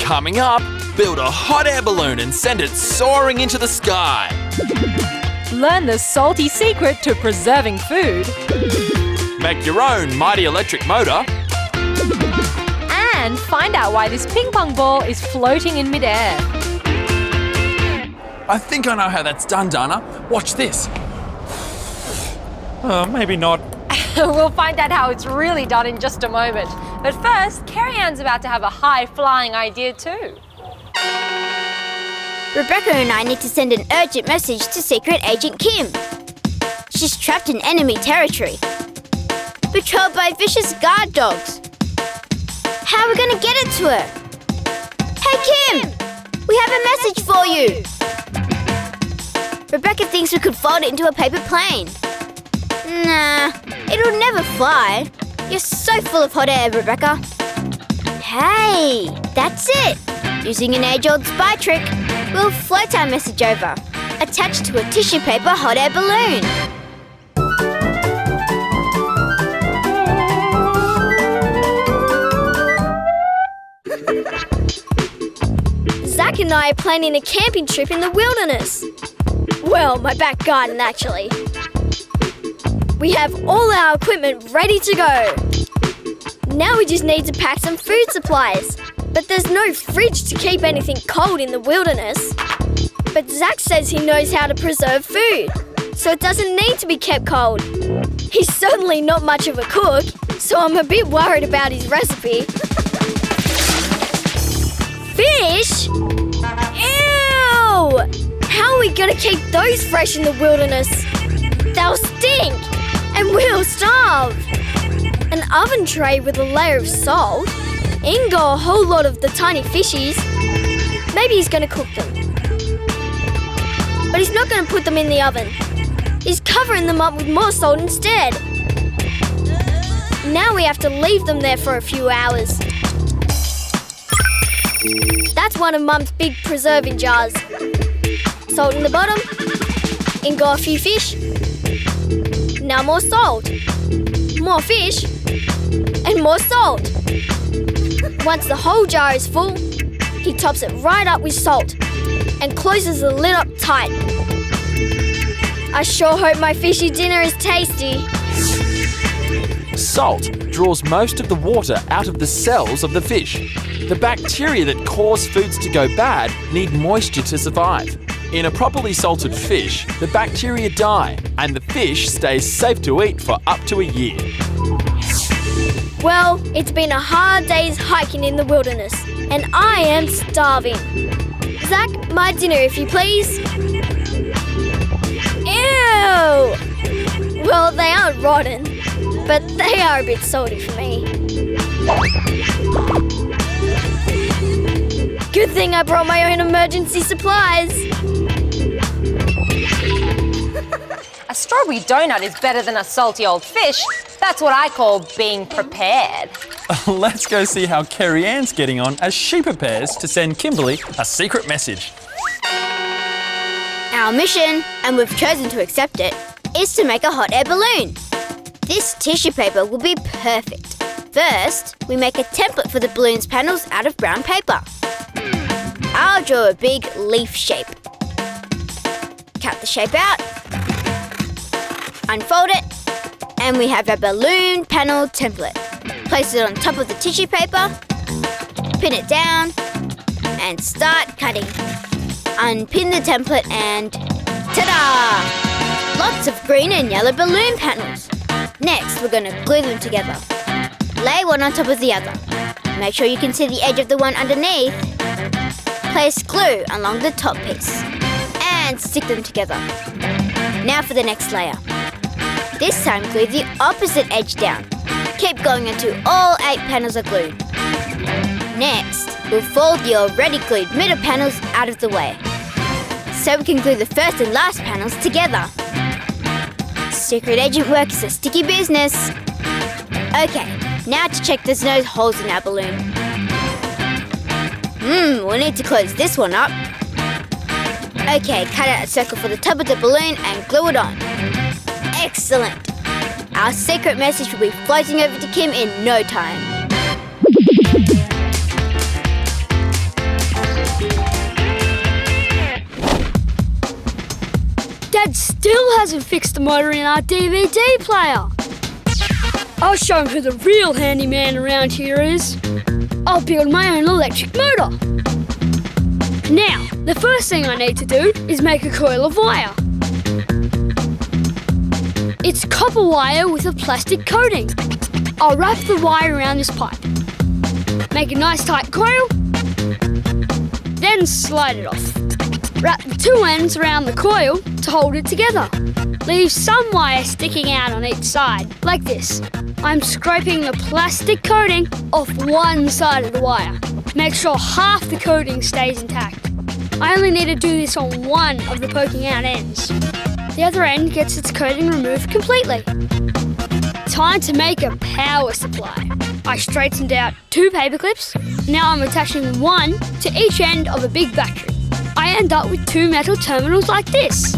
Coming up, build a hot air balloon and send it soaring into the sky. Learn the salty secret to preserving food. Make your own mighty electric motor. And find out why this ping pong ball is floating in midair. I think I know how that's done, Dana. Watch this. Maybe not. We'll find out how it's really done in just a moment. But first, Carrie-Anne's about to have a high-flying idea too. Rebecca and I need to send an urgent message to Secret Agent Kim. She's trapped in enemy territory, patrolled by vicious guard dogs. How are we going to get it to her? Hey Kim! We have a message for you! Rebecca thinks we could fold it into a paper plane. Nah, it'll never fly. You're so full of hot air, Rebecca. Hey, that's it. Using an age-old spy trick, we'll float our message over, attached to a tissue paper hot air balloon. Zach and I are planning a camping trip in the wilderness. Well, my back garden, actually. We have all our equipment ready to go. Now we just need to pack some food supplies. But there's no fridge to keep anything cold in the wilderness. But Zach says he knows how to preserve food, so it doesn't need to be kept cold. He's certainly not much of a cook, so I'm a bit worried about his recipe. Fish? Ew! How are we going to keep those fresh in the wilderness? They'll stink, and we'll starve. An oven tray with a layer of salt. In go a whole lot of the tiny fishies. Maybe he's going to cook them. But he's not going to put them in the oven. He's covering them up with more salt instead. Now we have to leave them there for a few hours. That's one of Mum's big preserving jars. Salt in the bottom. In go a few fish. Now more salt. More fish. And more salt. Once the whole jar is full, he tops it right up with salt and closes the lid up tight. I sure hope my fishy dinner is tasty. Salt draws most of the water out of the cells of the fish. The bacteria that cause foods to go bad need moisture to survive. In a properly salted fish, the bacteria die and the fish stays safe to eat for up to a year. Well, it's been a hard day's hiking in the wilderness, and I am starving. Zach, my dinner if you please. Ew! Well, they aren't rotten, but they are a bit salty for me. Good thing I brought my own emergency supplies. A strawberry donut is better than a salty old fish. That's what I call being prepared. Let's go see how Carrie-Anne's getting on as she prepares to send Kimberly a secret message. Our mission, and we've chosen to accept it, is to make a hot air balloon. This tissue paper will be perfect. First, we make a template for the balloon's panels out of brown paper. I'll draw a big leaf shape. Cut the shape out. Unfold it. And we have a balloon panel template. Place it on top of the tissue paper, pin it down, and start cutting. Unpin the template and ta-da! Lots of green and yellow balloon panels. Next, we're going to glue them together. Lay one on top of the other. Make sure you can see the edge of the one underneath. Place glue along the top piece and stick them together. Now for the next layer. This time, glue the opposite edge down. Keep going until all 8 panels are glued. Next, we'll fold the already glued middle panels out of the way, so we can glue the first and last panels together. Secret agent work is a sticky business. Okay, now to check there's no holes in our balloon. We'll need to close this one up. Okay, cut out a circle for the top of the balloon and glue it on. Excellent! Our secret message will be floating over to Kim in no time. hasn't fixed the motor in our DVD player. I'll show him who the real handyman around here is. I'll build my own electric motor. Now, the first thing I need to do is make a coil of wire. It's copper wire with a plastic coating. I'll wrap the wire around this pipe. Make a nice tight coil, then slide it off. Wrap the two ends around the coil to hold it together. Leave some wire sticking out on each side, like this. I'm scraping the plastic coating off one side of the wire. Make sure half the coating stays intact. I only need to do this on one of the poking out ends. The other end gets its coating removed completely. Time to make a power supply. I straightened out two paper clips. Now I'm attaching one to each end of a big battery. I end up with two metal terminals like this.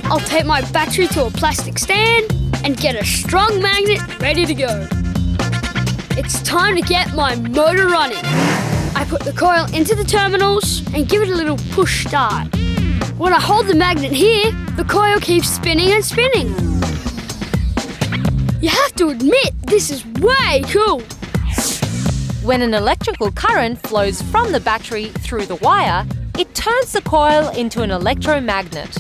I'll tape my battery to a plastic stand and get a strong magnet ready to go. It's time to get my motor running. I put the coil into the terminals and give it a little push start. When I hold the magnet here, the coil keeps spinning and spinning. You have to admit, this is way cool. When an electrical current flows from the battery through the wire, it turns the coil into an electromagnet.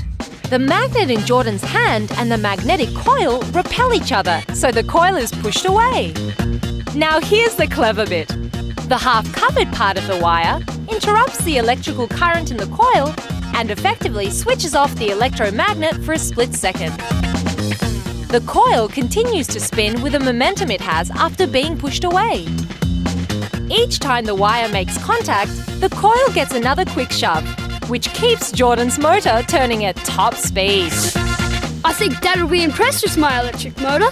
The magnet in Jordan's hand and the magnetic coil repel each other, so the coil is pushed away. Now here's the clever bit. The half-covered part of the wire interrupts the electrical current in the coil and effectively switches off the electromagnet for a split second. The coil continues to spin with the momentum it has after being pushed away. Each time the wire makes contact, the coil gets another quick shove, which keeps Jordan's motor turning at top speed. I think Dad will be impressed with my electric motor,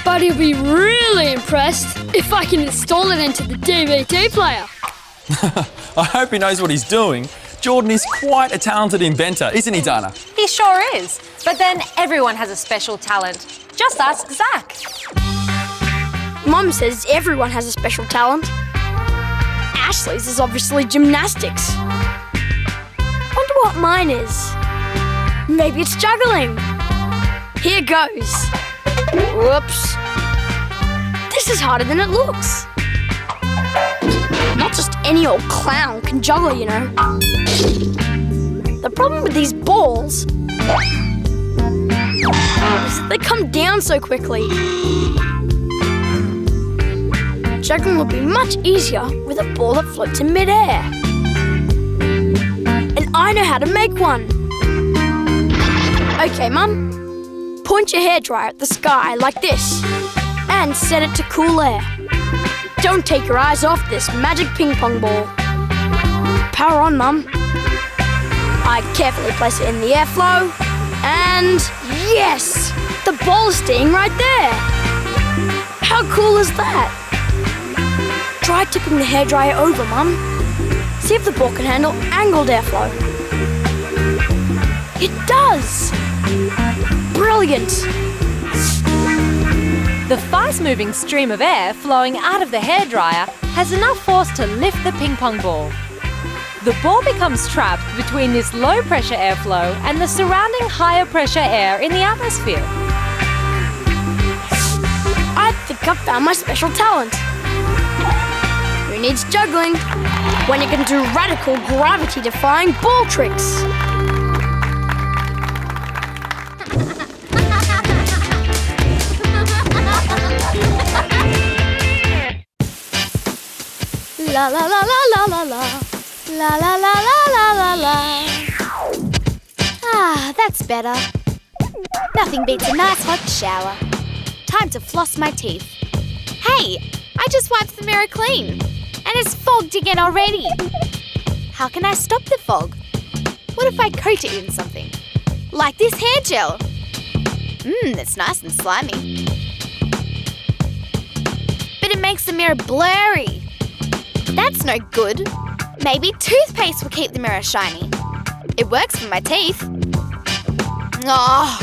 but he'll be really impressed if I can install it into the DVD player. I hope he knows what he's doing. Jordan is quite a talented inventor, isn't he, Dana? He sure is. But then everyone has a special talent. Just ask Zach. Mum says everyone has a special talent. Ashley's is obviously gymnastics. Wonder what mine is. Maybe it's juggling. Here goes. Whoops. This is harder than it looks. Not just any old clown can juggle, you know. The problem with these balls is that they come down so quickly. Juggling would be much easier with a ball that floats in midair. And I know how to make one. Okay, Mum. Point your hairdryer at the sky like this and set it to cool air. Don't take your eyes off this magic ping pong ball. Power on, Mum. I carefully place it in the airflow and yes! The ball is staying right there. How cool is that? Try tipping the hairdryer over, Mum. See if the ball can handle angled airflow. It does! Brilliant! The fast-moving stream of air flowing out of the hairdryer has enough force to lift the ping pong ball. The ball becomes trapped between this low-pressure airflow and the surrounding higher-pressure air in the atmosphere. I think I've found my special talent. Who needs juggling when you can do radical gravity-defying ball tricks? La la la la la la la. La la la la la la la. Ah, that's better. Nothing beats a nice hot shower. Time to floss my teeth. Hey, I just wiped the mirror clean. And it's fogged again already. How can I stop the fog? What if I coat it in something? Like this hair gel. It's nice and slimy. But it makes the mirror blurry. That's no good. Maybe toothpaste will keep the mirror shiny. It works for my teeth. Oh,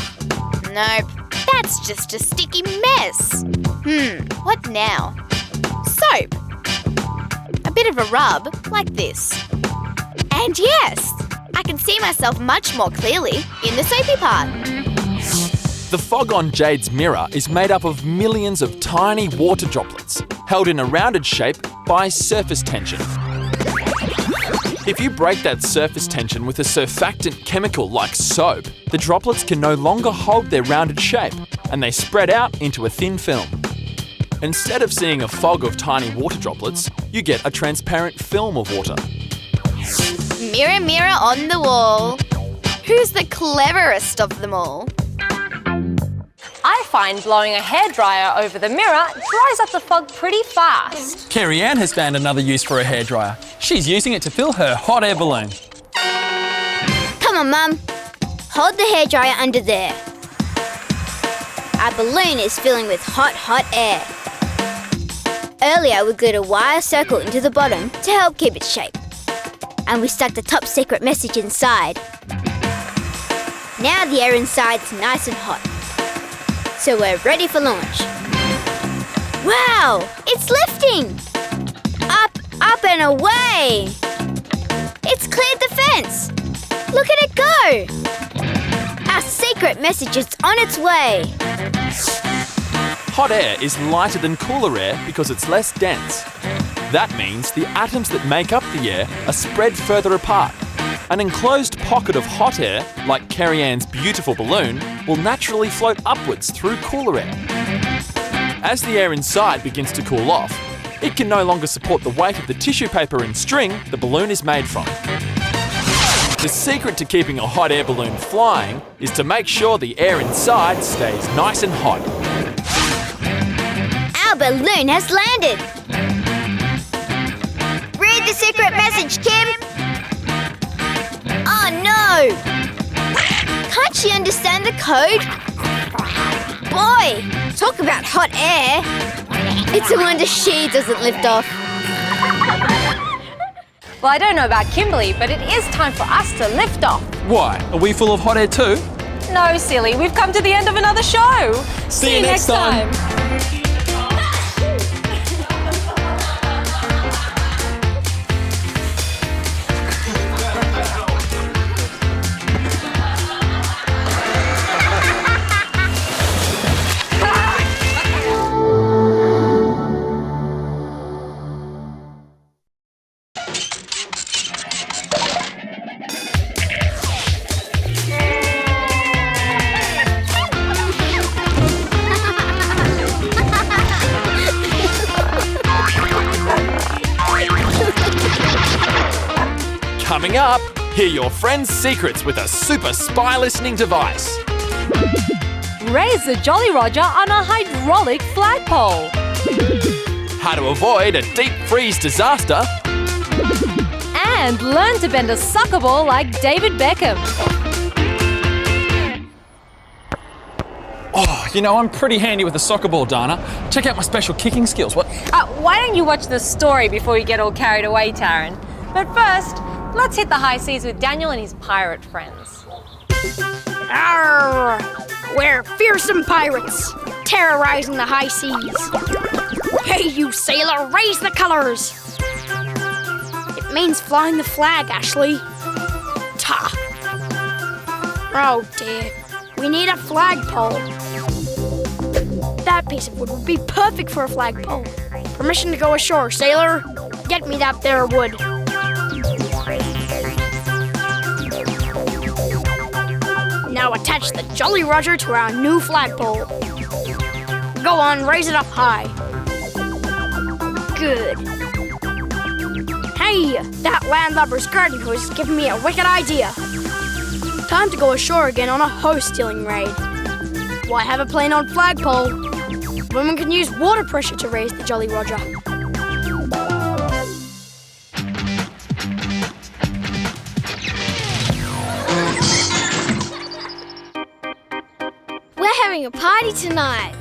nope. That's just a sticky mess. What now? Soap. A bit of a rub, like this. And yes, I can see myself much more clearly in the soapy part. The fog on Jade's mirror is made up of millions of tiny water droplets, held in a rounded shape by surface tension. If you break that surface tension with a surfactant chemical like soap, the droplets can no longer hold their rounded shape, and they spread out into a thin film. Instead of seeing a fog of tiny water droplets, you get a transparent film of water. Mirror, mirror on the wall, who's the cleverest of them all? I find blowing a hairdryer over the mirror dries up the fog pretty fast. Carrie Ann has found another use for a hairdryer. She's using it to fill her hot air balloon. Come on, Mum. Hold the hairdryer under there. Our balloon is filling with hot, hot air. Earlier, we glued a wire circle into the bottom to help keep its shape. And we stuck the top secret message inside. Now the air inside's nice and hot. So we're ready for launch. Wow! It's lifting! Up, up and away! It's cleared the fence! Look at it go! Our secret message is on its way. Hot air is lighter than cooler air because it's less dense. That means the atoms that make up the air are spread further apart. An enclosed pocket of hot air, like Carrie Ann's beautiful balloon, will naturally float upwards through cooler air. As the air inside begins to cool off, it can no longer support the weight of the tissue paper and string the balloon is made from. The secret to keeping a hot air balloon flying is to make sure the air inside stays nice and hot. Our balloon has landed. Read the secret message, Kim. Oh no! Can't she understand the code? Boy, talk about hot air. It's a wonder she doesn't lift off. Well, I don't know about Kimberly, but it is time for us to lift off. Why? Are we full of hot air too? No, silly, we've come to the end of another show. See you next time. Coming up, hear your friend's secrets with a super spy listening device. Raise the Jolly Roger on a hydraulic flagpole. How to avoid a deep freeze disaster. And learn to bend a soccer ball like David Beckham. Oh, you know, I'm pretty handy with a soccer ball, Dana. Check out my special kicking skills. What? Why don't you watch the story before you get all carried away, Taryn? But first, let's hit the high seas with Daniel and his pirate friends. Arr! We're fearsome pirates, terrorizing the high seas. Hey, you sailor, raise the colors! It means flying the flag, Ashley. Ta! Oh dear, we need a flagpole. That piece of wood would be perfect for a flagpole. Permission to go ashore, sailor. Get me that there wood. Now attach the Jolly Roger to our new flagpole. Go on, raise it up high. Good. Hey, that landlubber's garden hose is giving me a wicked idea. Time to go ashore again on a hose stealing raid. Why have a plane on flagpole? Women can use water pressure to raise the Jolly Roger. We're having a party tonight.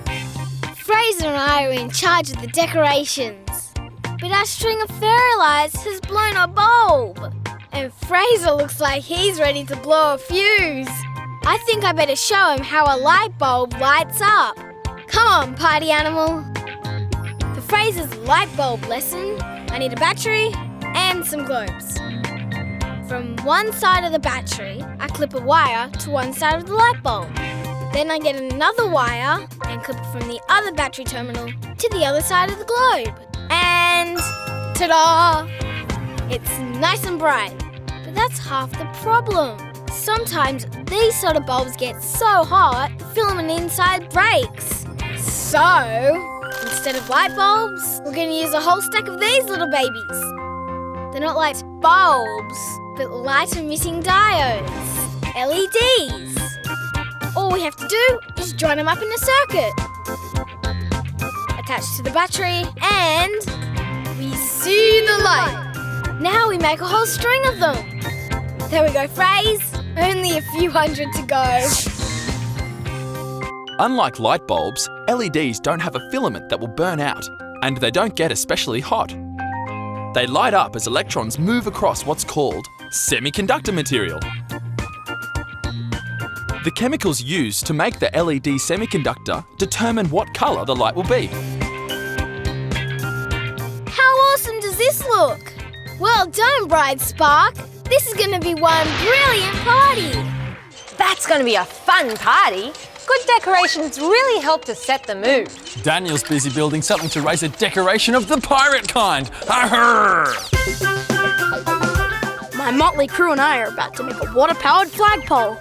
Fraser and I are in charge of the decorations. But our string of fairy lights has blown a bulb. And Fraser looks like he's ready to blow a fuse. I think I better show him how a light bulb lights up. Come on, party animal. For Fraser's light bulb lesson, I need a battery and some globes. From one side of the battery, I clip a wire to one side of the light bulb. Then I get another wire and clip it from the other battery terminal to the other side of the globe. And ta-da! It's nice and bright. But that's half the problem. Sometimes these sort of bulbs get so hot, the filament inside breaks. So, instead of light bulbs, we're going to use a whole stack of these little babies. They're not light bulbs, but light-emitting diodes, LEDs. All we have to do is join them up in a circuit. Attach to the battery and we see the light. Now we make a whole string of them. There we go, Fraze. Only a few hundred to go. Unlike light bulbs, LEDs don't have a filament that will burn out, and they don't get especially hot. They light up as electrons move across what's called semiconductor material. The chemicals used to make the LED semiconductor determine what colour the light will be. How awesome does this look? Well done, Bride Spark. This is going to be one brilliant party. That's going to be a fun party. Good decorations really help to set the mood. Daniel's busy building something to raise a decoration of the pirate kind. Arr! My motley crew and I are about to make a water-powered flagpole.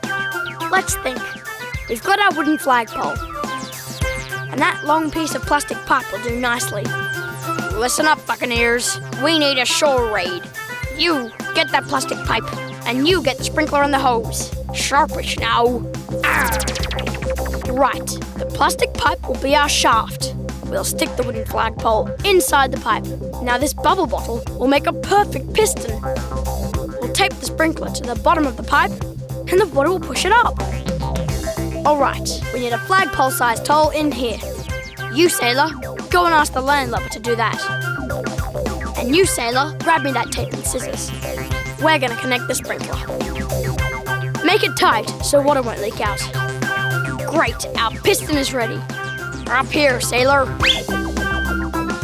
Let's think. We've got our wooden flagpole. And that long piece of plastic pipe will do nicely. Listen up, Buccaneers. We need a shore raid. You get that plastic pipe, and you get the sprinkler and the hose. Sharpish now. Arr! Right, the plastic pipe will be our shaft. We'll stick the wooden flagpole inside the pipe. Now this bubble bottle will make a perfect piston. We'll tape the sprinkler to the bottom of the pipe, and the water will push it up. All right, we need a flagpole-sized toll in here. You, Sailor, go and ask the landlubber to do that. And you, Sailor, grab me that tape and scissors. We're gonna connect the sprinkler. Make it tight so water won't leak out. Great, our piston is ready. Up here, Sailor.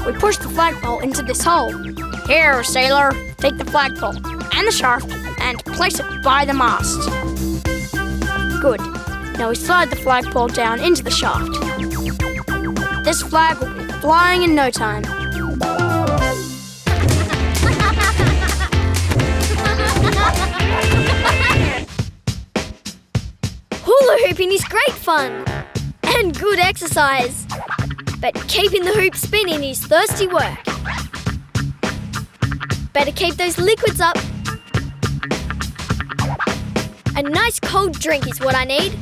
We push the flagpole into this hole. Here, Sailor, take the flagpole and the shaft and place it by the mast. Good. Now we slide the flagpole down into the shaft. This flag will be flying in no time. Hula hooping is great fun and good exercise. But keeping the hoop spinning is thirsty work. Better keep those liquids up. A nice cold drink is what I need.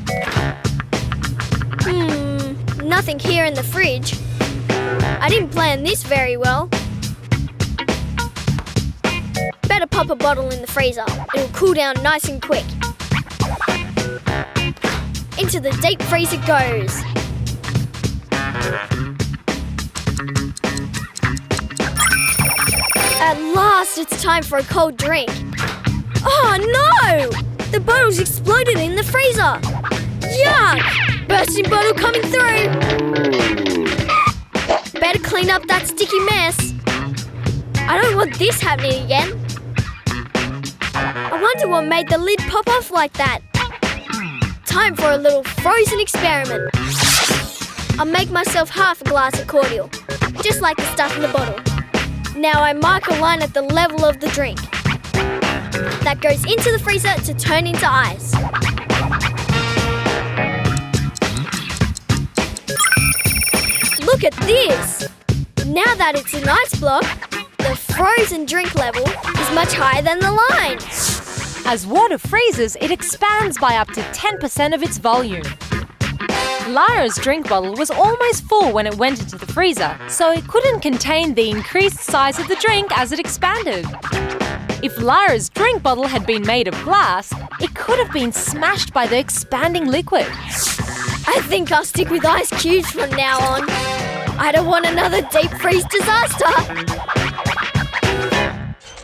Nothing here in the fridge. I didn't plan this very well. Better pop a bottle in the freezer. It'll cool down nice and quick. Into the deep freeze it goes. At last, it's time for a cold drink. Oh no! The bottle's exploded in the freezer. Yuck! Bursting bottle coming through. Better clean up that sticky mess. I don't want this happening again. I wonder what made the lid pop off like that. Time for a little frozen experiment. I'll make myself half a glass of cordial, just like the stuff in the bottle. Now I mark a line at the level of the drink. That goes into the freezer to turn into ice. Look at this! Now that it's an ice block, the frozen drink level is much higher than the line. As water freezes, it expands by up to 10% of its volume. Lyra's drink bottle was almost full when it went into the freezer, so it couldn't contain the increased size of the drink as it expanded. If Lyra's drink bottle had been made of glass, it could have been smashed by the expanding liquid. I think I'll stick with ice cubes from now on. I don't want another deep freeze disaster.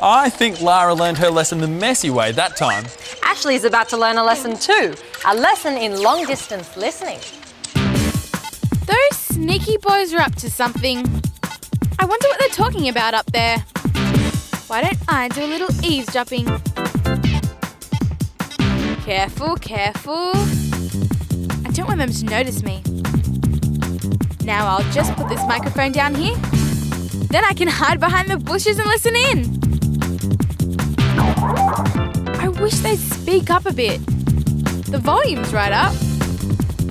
I think Lara learned her lesson the messy way that time. Ashley's about to learn a lesson too, a lesson in long-distance listening. Those sneaky boys are up to something. I wonder what they're talking about up there. Why don't I do a little eavesdropping? Careful, careful. I don't want want them to notice me. Now I'll just put this microphone down here. Then I can hide behind the bushes and listen in. I wish they'd speak up a bit. The volume's right up.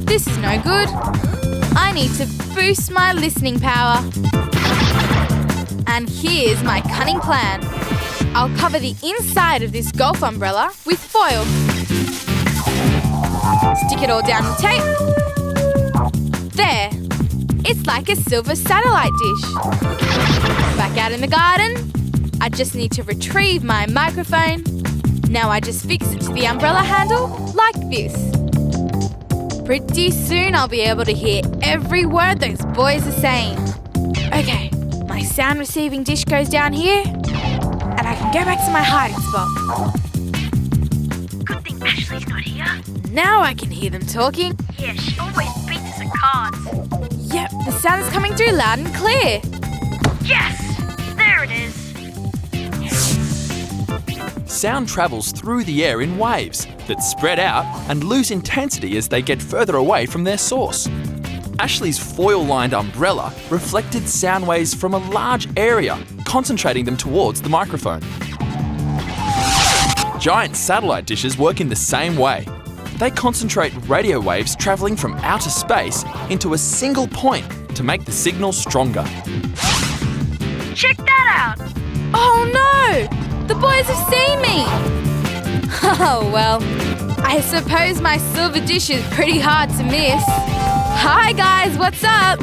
This is no good. I need to boost my listening power. And here's my cunning plan. I'll cover the inside of this golf umbrella with foil. Stick it all down with tape. There. It's like a silver satellite dish. Back out in the garden, I just need to retrieve my microphone. Now I just fix it to the umbrella handle like this. Pretty soon I'll be able to hear every word those boys are saying. Okay, my sound receiving dish goes down here, and I can go back to my hiding spot. Good thing Ashley's not here. Now I can hear them talking. Yeah, she always beats us at cards. Yep, the sound is coming through loud and clear. Yes! There it is. Sound travels through the air in waves that spread out and lose intensity as they get further away from their source. Ashley's foil-lined umbrella reflected sound waves from a large area, concentrating them towards the microphone. Giant satellite dishes work in the same way. They concentrate radio waves travelling from outer space into a single point to make the signal stronger. Check that out! Oh no! The boys have seen me! Oh well, I suppose my silver dish is pretty hard to miss. Hi guys, what's up?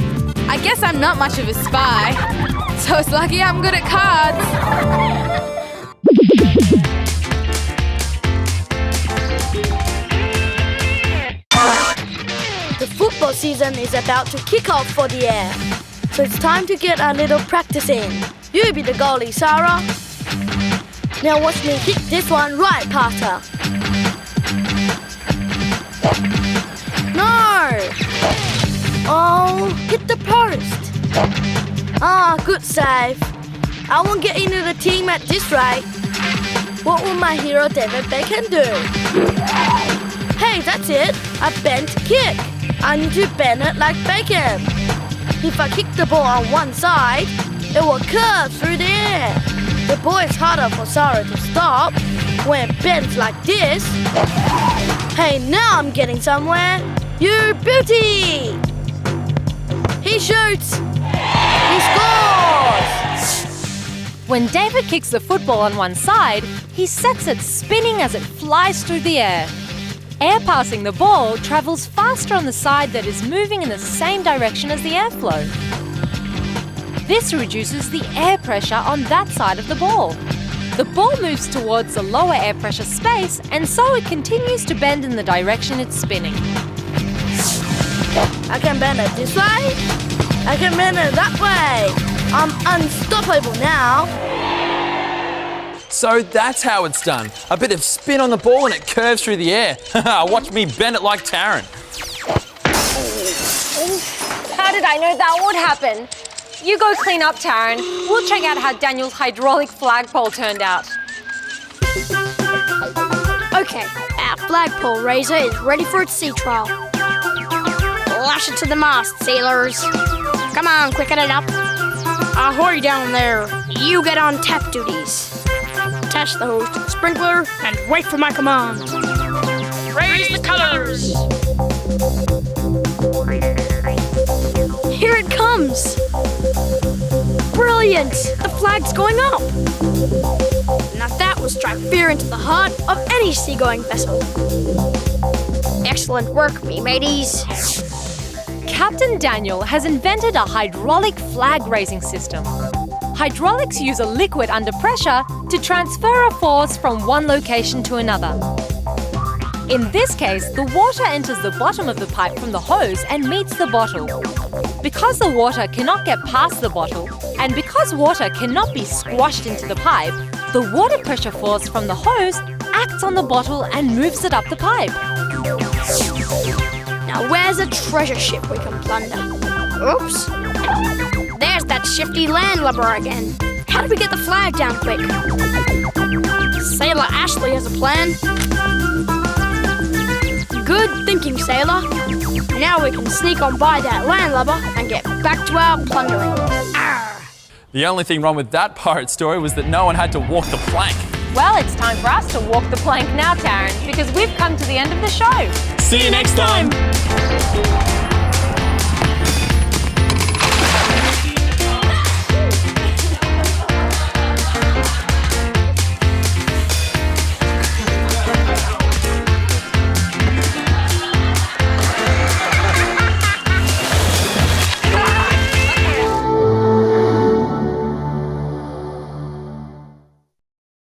I guess I'm not much of a spy, so it's lucky I'm good at cards. The football season is about to kick off for the air, so it's time to get a little practice in. You be the goalie, Sarah. Now watch me kick this one right past her. No! Oh, hit the post. Ah, good save. I won't get into the team at this rate. What will my hero David Beckham do? Hey, that's it. A bent kick. I need to bend it like Beckham. If I kick the ball on one side, it will curve through the air. The ball is harder for Sarah to stop when it bends like this. Hey, now I'm getting somewhere. You beauty! He shoots! He scores! When David kicks the football on one side, he sets it spinning as it flies through the air. Air passing the ball travels faster on the side that is moving in the same direction as the airflow. This reduces the air pressure on that side of the ball. The ball moves towards the lower air pressure space, and so it continues to bend in the direction it's spinning. I can bend it this way. I can bend it that way. I'm unstoppable now. So that's how it's done. A bit of spin on the ball and it curves through the air. Watch me bend it like Taryn. How did I know that would happen? You go clean up, Taryn. We'll check out how Daniel's hydraulic flagpole turned out. Okay, our flagpole raiser is ready for its sea trial. Lash it to the mast, sailors. Come on, quicken it up. Ahoy down there. You get on tap duties. Attach the hose to the sprinkler and wait for my command. Raise the colors. Here it comes. Brilliant! The flag's going up. Now that will strike fear into the heart of any seagoing vessel. Excellent work, me mateys. Captain Daniel has invented a hydraulic flag-raising system. Hydraulics use a liquid under pressure to transfer a force from one location to another. In this case, the water enters the bottom of the pipe from the hose and meets the bottle. Because the water cannot get past the bottle, and because water cannot be squashed into the pipe, the water pressure force from the hose acts on the bottle and moves it up the pipe. Now where's a treasure ship we can plunder? Oops. There's that shifty landlubber again. How do we get the flag down quick? Sailor Ashley has a plan. Good thinking. thinking, sailor. Now we can sneak on by that landlubber and get back to our plundering. Arr! The only thing wrong with that pirate story was that no one had to walk the plank. Well, it's time for us to walk the plank now, Taryn, because we've come to the end of the show. See you next time.